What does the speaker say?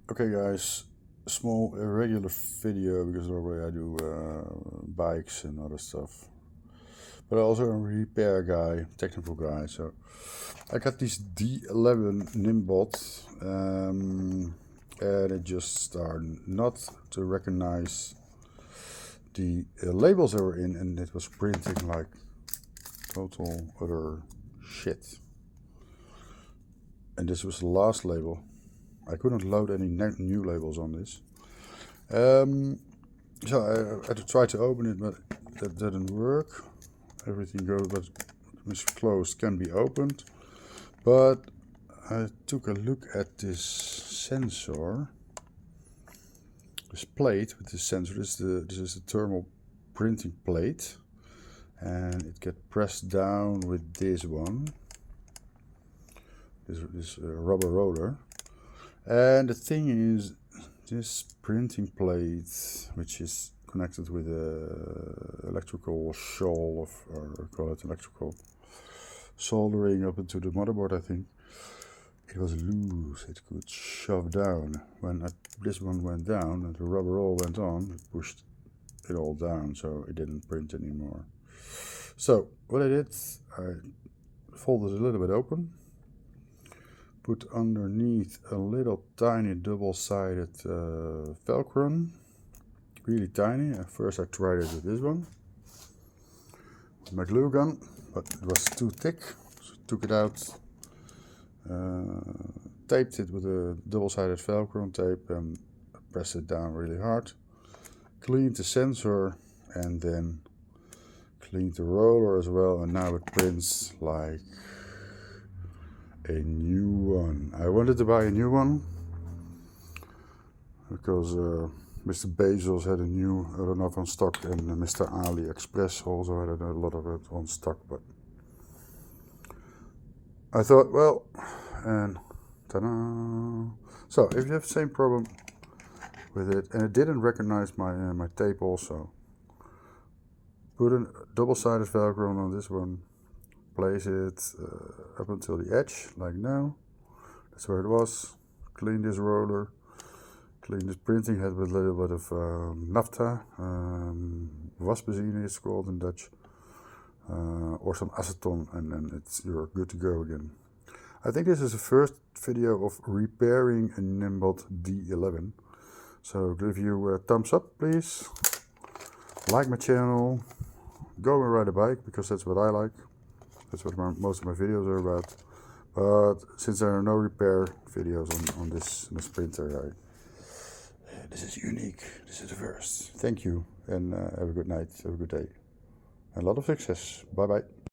Okay guys, small irregular video because normally I do bikes and other stuff. But also a repair guy, technical guy. So I got this D11 Niimbot and it just started not to recognize the labels that were in, and it was printing like total other shit. And this was the last label. I couldn't load any new labels on this. So I had to try to open it, but that didn't work. Everything goes, but was closed, can be opened. But I took a look at this sensor, this plate with this sensor. This is the thermal printing plate, and it gets pressed down with this one, this rubber roller. And the thing is, this printing plate, which is connected with a electrical shawl or call it electrical soldering up into the motherboard, I think, it was loose. It could shove down. When this one went down and the rubber roll went on, it pushed it all down, so it didn't print anymore. So what I did, I folded it a little bit open, put underneath a little tiny double-sided Velcro, really tiny. At first I tried it with this one, with my glue gun, but it was too thick, so I took it out, taped it with a double-sided Velcro tape and pressed it down really hard, cleaned the sensor and then cleaned the roller as well, and now it prints like a new one. I wanted to buy a new one because Mr. Bezos had a new, I don't know if on stock, and Mr. AliExpress also had a lot of it on stock, but I thought, well, and ta-da! So if you have the same problem with it, and it didn't recognize my tape also, put a double-sided Velcro on this one, place it up until the edge, like now. That's where it was. Clean this roller, clean this printing head with a little bit of naphtha, wasbenzine it's called in Dutch, or some acetone, and then you're good to go again. I think this is the first video of repairing a Niimbot D11. So give you a thumbs up, please. Like my channel. Go and ride a bike, because that's what I like. That's what most of my videos are about. But since there are no repair videos on this printer, this is unique. This is the first. Thank you, and have a good night, have a good day, and a lot of success. Bye bye.